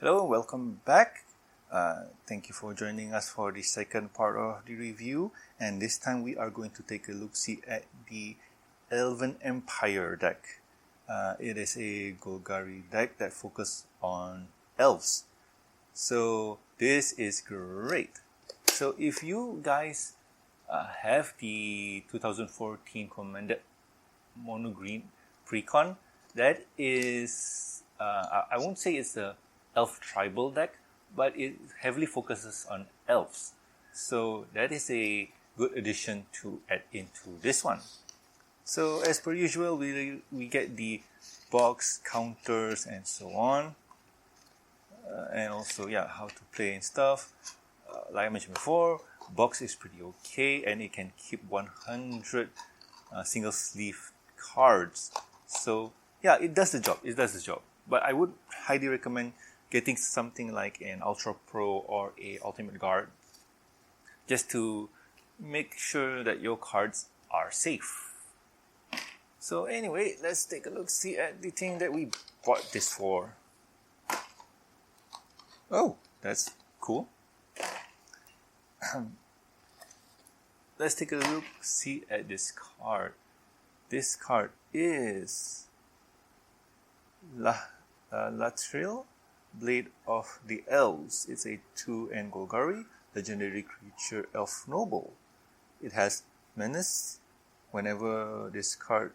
Hello, welcome back. Thank you for joining us for the second part of the review, and this time we are going to take a look-see at the Elven Empire deck. It is a Golgari deck that focuses on elves. So this is great. So if you guys have the 2014 Commnder Mono Green Precon, that is, I won't say it's a elf tribal deck, but it heavily focuses on elves. So that is a good addition to add into this one. So as per usual, we get the box, counters, and so on. And also, how to play and stuff. Like I mentioned before, box is pretty okay, and it can keep 100 single sleeve cards. So it does the job. But I would highly recommend getting something like an Ultra Pro or a Ultimate Guard, just to make sure that your cards are safe. So anyway, let's take a look, see at the thing that we bought this for. Oh, that's cool. Let's take a look, see at this card. This card is Latrell, Blade of the Elves. It's a 2 Golgari, legendary creature elf noble. It has menace. Whenever this card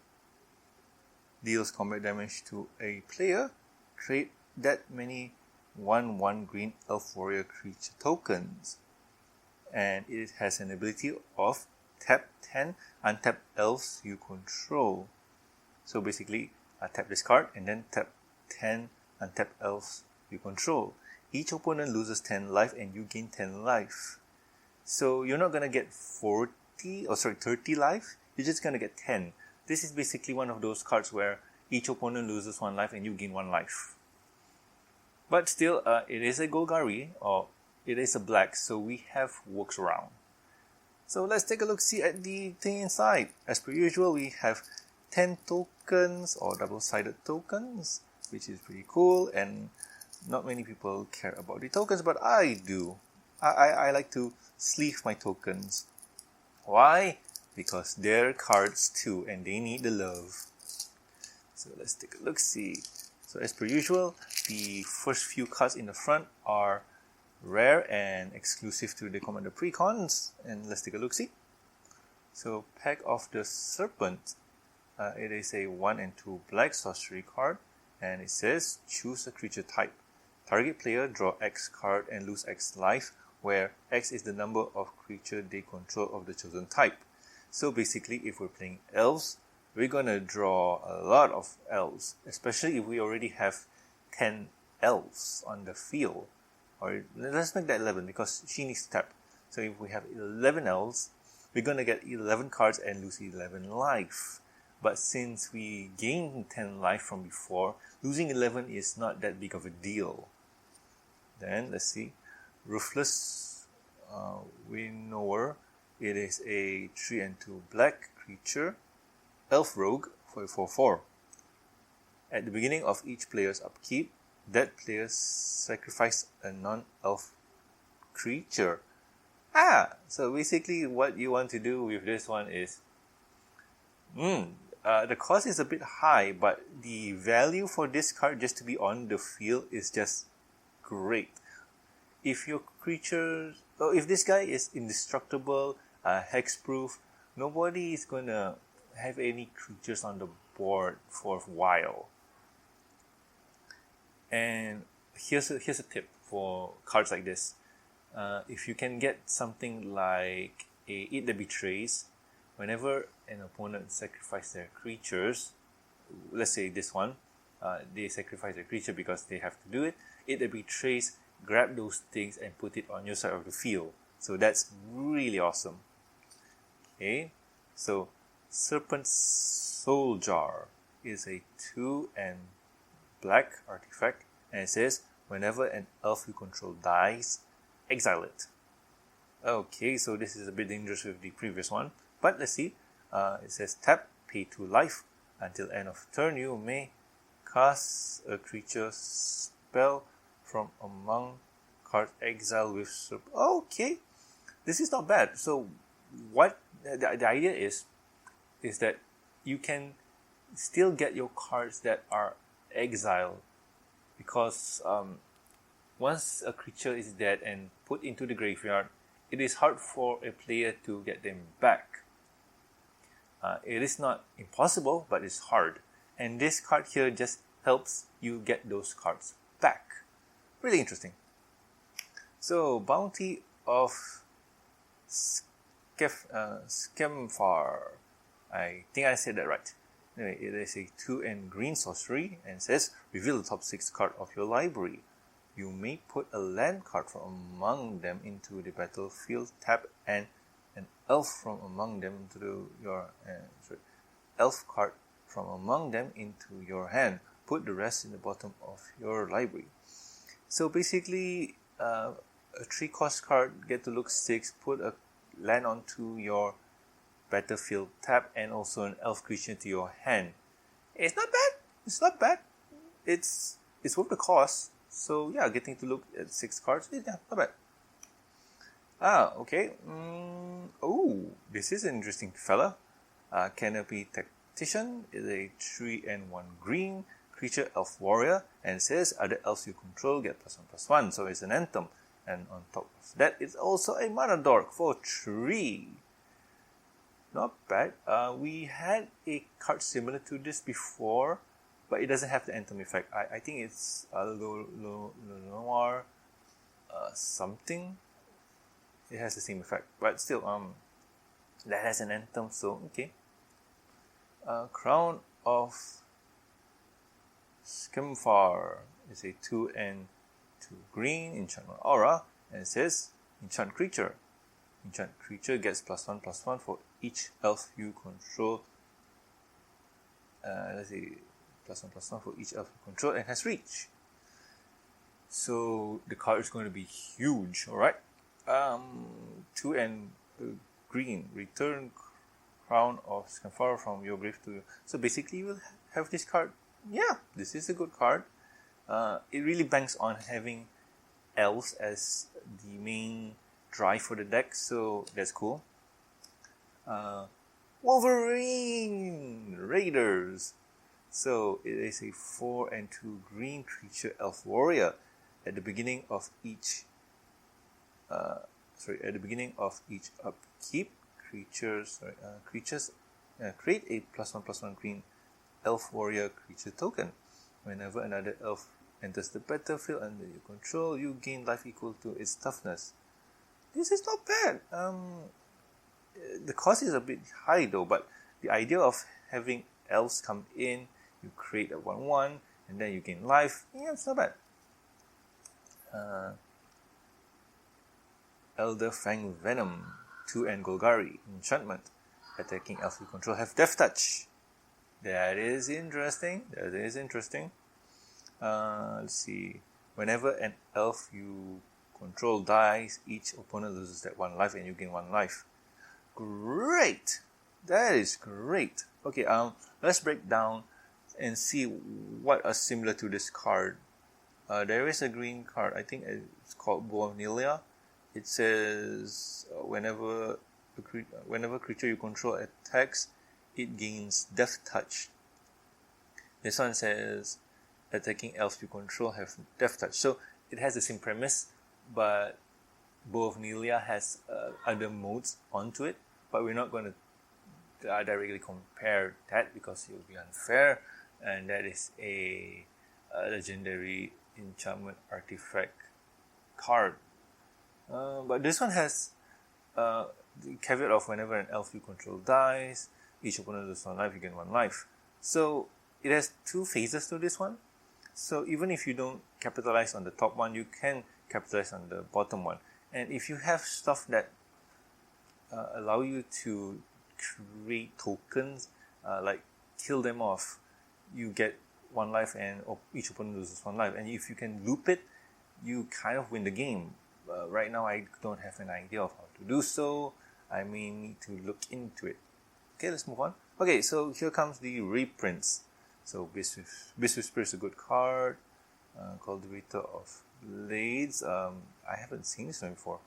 deals combat damage to a player, create that many 1/1 green elf warrior creature tokens. And it has an ability of tap 10 untapped elves you control. So basically, tap this card and then tap 10 untapped elves you control. Each opponent loses 10 life and you gain 10 life. So you're not gonna get 30 life, you're just gonna get 10. This is basically one of those cards where each opponent loses 1 life and you gain 1 life. But still, it is a Golgari, or it is a black, so we have works around. So let's take a look, see at the thing inside. As per usual, we have 10 tokens or double-sided tokens, which is pretty cool, and not many people care about the tokens, but I do. I like to sleeve my tokens. Why? Because they're cards too, and they need the love. So let's take a look, see. So as per usual, the first few cards in the front are rare and exclusive to the Commnder Precons. And let's take a look, see. So Pack of the Serpent. It is a 1 and 2 black sorcery card, and it says choose a creature type. Target player draw X card and lose X life, where X is the number of creature they control of the chosen type. So basically, if we're playing elves, we're gonna draw a lot of elves, especially if we already have 10 elves on the field. Or let's make that 11 because she needs to tap. So if we have 11 elves, we're gonna get 11 cards and lose 11 life. But since we gained 10 life from before, losing 11 is not that big of a deal. Then let's see, Ruthless Winnower. It is a 3 and 2 black creature, elf rogue for 4/4. At the beginning of each player's upkeep, that player sacrifice a non-elf creature. So basically what you want to do with this one is, the cost is a bit high, but the value for this card just to be on the field is just great. If your creature, if this guy is indestructible, hexproof, nobody is gonna have any creatures on the board for a while. And here's a tip for cards like this. If you can get something like a Eat the Betrays, whenever an opponent sacrifices their creatures, let's say this one, they sacrifice their creature because they have to do it, Eat the Betrays, grab those things and put it on your side of the field. So that's really awesome. Okay, so Serpent Soul Jar is a 2 and black artifact, and it says whenever an elf you control dies, exile it. Okay, so this is a bit dangerous with the previous one, but let's see. It says tap, pay 2 life. Until end of turn, you may cast a creature spell from among cards exiled with okay, this is not bad. So what the idea is that you can still get your cards that are exiled, because once a creature is dead and put into the graveyard, it is hard for a player to get them back. It is not impossible, but it's hard. And this card here just helps you get those cards back. Really interesting. So, Bounty of Skemfar. I think I said that right. Anyway, it is a 2 and green sorcery and says, reveal the top 6 card of your library. You may put a land card from among them into the battlefield, tap, and an elf from among them into elf card from among them into your hand. Put the rest in the bottom of your library. So basically, a 3-cost card, get to look 6, put a land onto your battlefield, tap, and also an elf creature to your hand. It's not bad. It's not bad. It's worth the cost. So yeah, getting to look at 6 cards, yeah, not bad. Okay. This is an interesting fella. Canopy Tactician is a 3 and 1 green creature elf warrior and says other elves you control get +1/+1. So it's an anthem. And on top of that, it's also a mana dork for 3. Not bad. We had a card similar to this before, but it doesn't have the anthem effect. I think it's Noir something. It has the same effect, but still, that has an anthem, so okay. Crown of Skemfar is a 2 and 2 green enchantment aura, and it says enchant creature. Enchant creature gets +1/+1 for each elf you control. Let's see, +1/+1 for each elf you control and has reach. So the card is going to be huge, alright? 2 and green. Return Crown of Skemfar from your grave to you. So basically, you will have this card. Yeah, this is a good card. It really banks on having elves as the main drive for the deck, so that's cool. Wolverine Raiders. So it is a 4 and 2 green creature elf warrior. At the beginning of each upkeep, creatures create a +1/+1 green elf warrior creature token. Whenever another elf enters the battlefield under your control, you gain life equal to its toughness. This is not bad. The cost is a bit high though, but the idea of having elves come in, you create a 1/1, and then you gain life, yeah, it's not bad. Elder Fang Venom, 2 and Golgari, enchantment. Attacking elf you control have Death Touch. That is interesting. Let's see. Whenever an elf you control dies, each opponent loses that 1 life and you gain 1 life. Great! That is great. Okay, let's break down and see what are similar to this card. There is a green card, I think it's called Bournelia. It says whenever creature you control attacks, it gains Death Touch. This one says attacking elves you control have Death Touch. So it has the same premise, but Bournelia has other modes onto it. But we're not going to directly compare that because it will be unfair. And that is a legendary enchantment artifact card. But this one has the caveat of whenever an elf you control dies, each opponent loses 1 life, you gain 1 life. So it has 2 phases to this one. So even if you don't capitalize on the top one, you can capitalize on the bottom one. And if you have stuff that allow you to create tokens, like kill them off, you get 1 life and each opponent loses 1 life. And if you can loop it, you kind of win the game. Right now I don't have an idea of how to do so. I may need to look into it. Okay, let's move on. Okay, so here comes the reprints. So Beast Whisperer is a good card. Cultivator of Blades. I haven't seen this one before.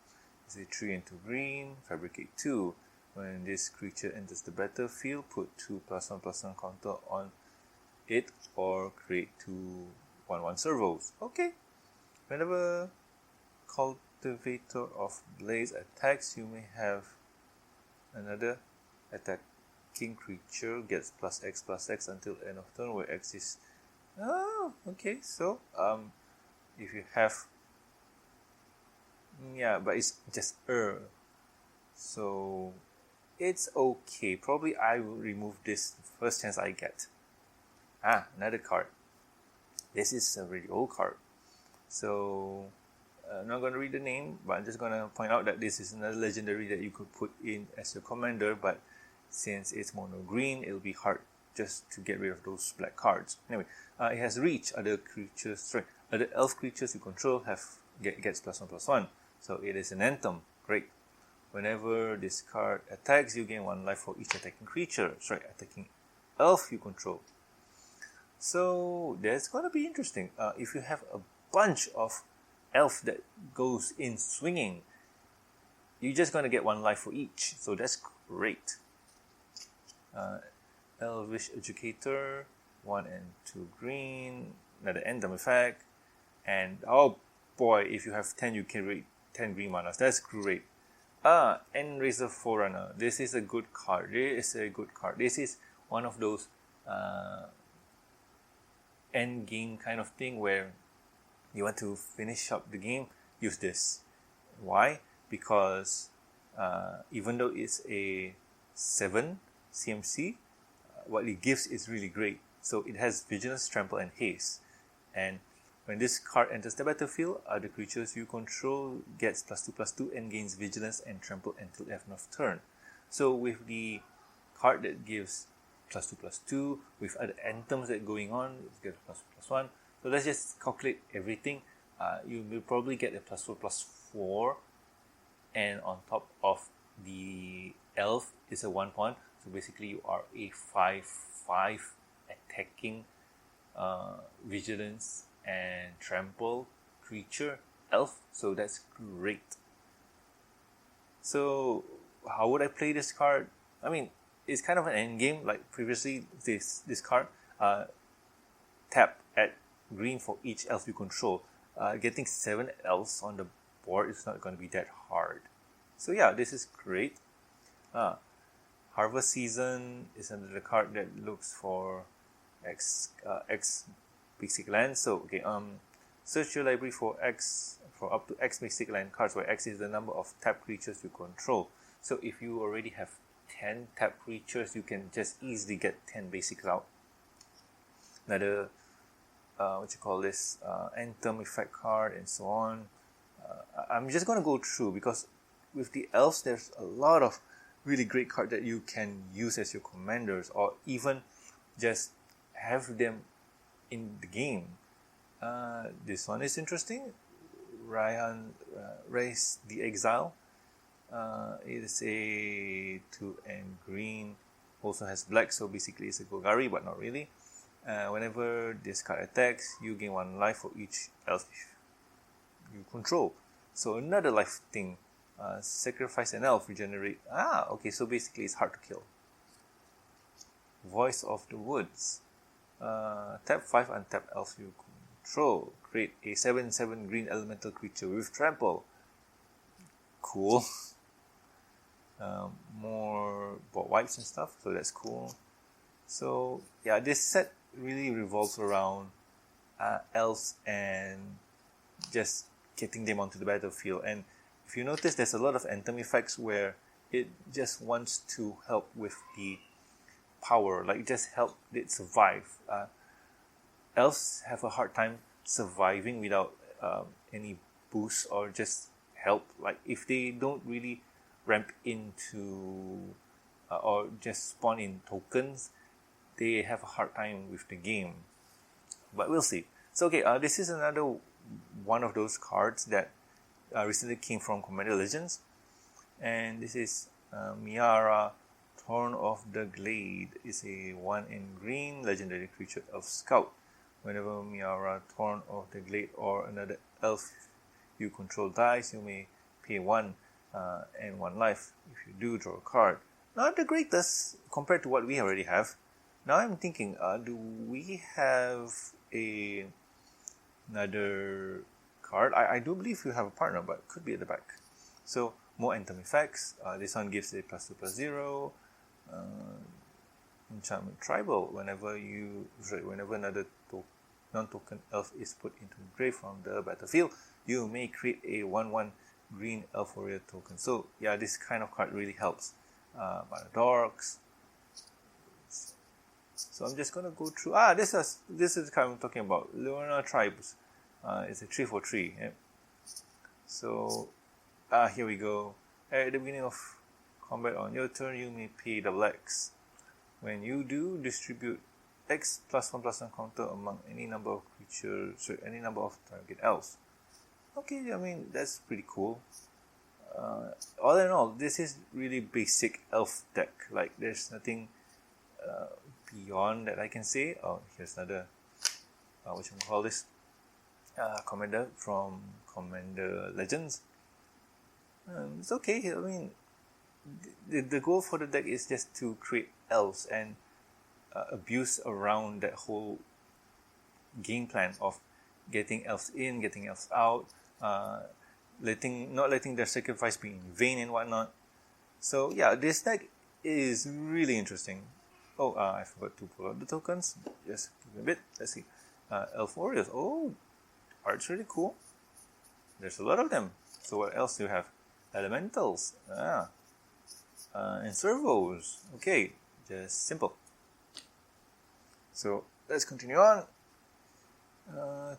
It's a 3 and 2 green, fabricate 2. When this creature enters the battlefield, put 2+1/+1 counter on it or create 2 1/1 servos. Okay. Whenever Cultivator of Blades attacks, you may have another attacking creature gets +X/+X until end of turn, where X is. Oh, okay. So, if you have, but it's just so it's okay. Probably I will remove this the first chance I get. Another card. This is a really old card. So, I'm not going to read the name, but I'm just going to point out that this is another legendary that you could put in as your commander, but since it's mono green, it'll be hard just to get rid of those black cards. Anyway, it has reach. Other elf creatures you control gets +1/+1. So it is an anthem. Great. Whenever this card attacks, you gain 1 life for each attacking creature. Attacking elf you control. So that's going to be interesting. If you have a bunch of elf that goes in swinging, you're just going to get 1 life for each. So that's great. Elvish Educator, 1 and 2 green, another anthem effect. And oh boy, if you have 10, you can read 10 green manas. That's great. Enraiser Forerunner. This is a good card. This is one of those end game kind of thing where you want to finish up the game, use this. Why? Because even though it's a 7 CMC, what it gives is really great. So it has Vigilance, Trample, and Haste. And when this card enters the battlefield, other creatures you control gets +2/+2 and gains Vigilance and Trample until end of turn. So with the card that gives +2/+2, with other anthems that going on, it gets +1/+1. So let's just calculate everything. You will probably get a +4/+4, and on top of the elf is a 1 point. So basically you are a 5/5 attacking vigilance and trample creature elf. So that's great. So how would I play this card? I mean, it's kind of an end game like previously. This card tap at green for each elf you control. Getting 7 elves on the board is not going to be that hard. So yeah, this is great. Harvest Season is another card that looks for X basic land. So okay, search your library for up to X basic land cards, where X is the number of tapped creatures you control. So if you already have 10 tapped creatures, you can just easily get 10 basics out. Another anthem effect card and so on. I'm just going to go through, because with the elves there's a lot of really great cards that you can use as your commanders, or even just have them in the game. This one is interesting. Raise the Exile. It is a 2 and green, also has black, so basically it's a Golgari, but not really. Whenever this card attacks, you gain 1 life for each elf you control. So another life thing. Sacrifice an elf, regenerate. Okay, so basically it's hard to kill. Voice of the Woods. Tap 5 untap elf you control. Create a 7/7 green elemental creature with trample. Cool. More board wipes and stuff, so that's cool. So yeah, this set really revolves around elves and just getting them onto the battlefield. And if you notice, there's a lot of anthem effects where it just wants to help with the power, like just help it survive. Elves have a hard time surviving without any boost or just help. Like if they don't really ramp into or just spawn in tokens, they have a hard time with the game. But we'll see. So okay, this is another one of those cards that recently came from Commander Legends, and this is Miara, Thorn of the Glade. Is a 1 in green legendary creature of Scout. Whenever Miara, Thorn of the Glade, or another elf you control dies, you may pay 1 and 1 life. If you do, draw a card. Not the greatest compared to what we already have. Now I'm thinking, do we have another card? I do believe you have a partner, but it could be at the back. So, more Anthem effects. This one gives a +2/+0. Enchantment Tribal. Whenever another non-token elf is put into the grave from the battlefield, you may create a 1/1 green elf warrior token. So, yeah, this kind of card really helps. Mana Dorks. So I'm just gonna go through. This is the card I'm talking about. Leona Tribes. It's a 3/3. Yeah. So here we go. At the beginning of combat on your turn, you may pay X. When you do, distribute X +1/+1 counter among any number of creatures, any number of target elves. Okay, I mean that's pretty cool. All in all, this is really basic elf deck. Like there's nothing beyond that I can say. Oh, here's another commander from Commander Legends. It's okay. I mean, the goal for the deck is just to create elves and abuse around that whole game plan of getting elves in, getting elves out, not letting their sacrifice be in vain and whatnot. So yeah, this deck is really interesting. Oh, I forgot to pull out the tokens. Just give me a bit. Let's see. Elf Warriors. Oh, art's really cool. There's a lot of them. So what else do you have? Elementals. And servos. Okay, just simple. So let's continue on.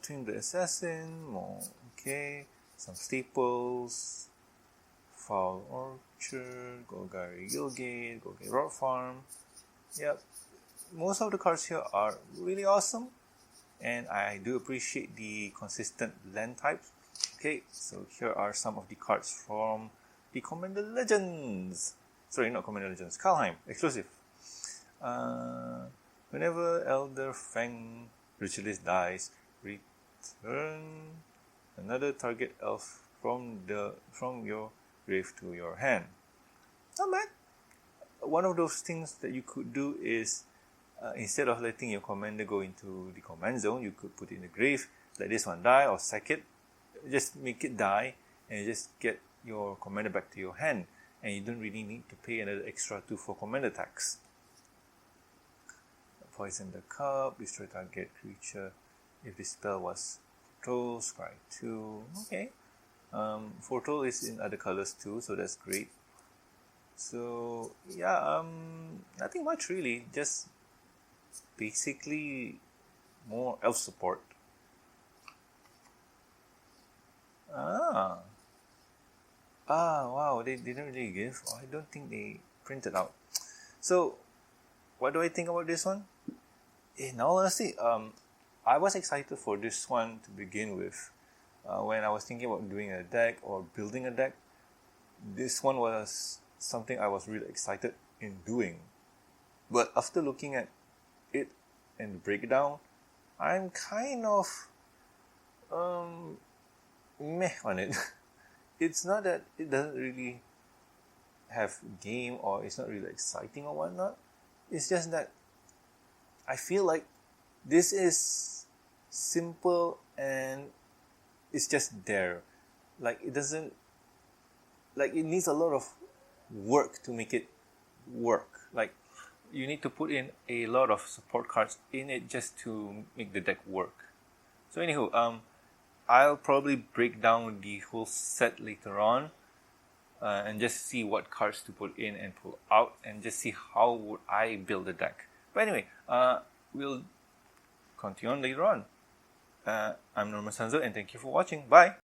Twin the Assassin. More. Okay. Some staples. Foul Orchard. Golgari Gilgate. Golgari Rock Farm. Yep. Most of the cards here are really awesome. And I do appreciate the consistent land types. Okay, so here are some of the cards from the Commander Legends. Sorry, not Commander Legends. Kaldheim, exclusive. Whenever Elder Fang Ritualist dies, return another target elf from your grave to your hand. Not bad. One of those things that you could do is instead of letting your commander go into the command zone, you could put it in the grave, let this one die or sack it, just make it die and just get your commander back to your hand, and you don't really need to pay another extra 2 for commander tax. Poison the cup, destroy target creature. If this spell was Foretold, scry 2. Okay. Foretold is in other colors too, so that's great. So yeah, nothing much really, just basically more elf support. Wow, they didn't really give. I don't think they printed out. So what do I think about this one? In all honesty, I was excited for this one to begin with. When I was thinking about doing a deck or building a deck, this one was something I was really excited in doing. But after looking at it and the breakdown, I'm kind of meh on it. It's not that it doesn't really have game or it's not really exciting or whatnot. It's just that I feel like this is simple and it's just there. Like it doesn't, like it needs a lot of work to make it work. Like you need to put in a lot of support cards in it just to make the deck work. So anywho, I'll probably break down the whole set later on and just see what cards to put in and pull out and just see how would I build the deck. But anyway, we'll continue on later on. I'm Norman Sanzo and thank you for watching. Bye!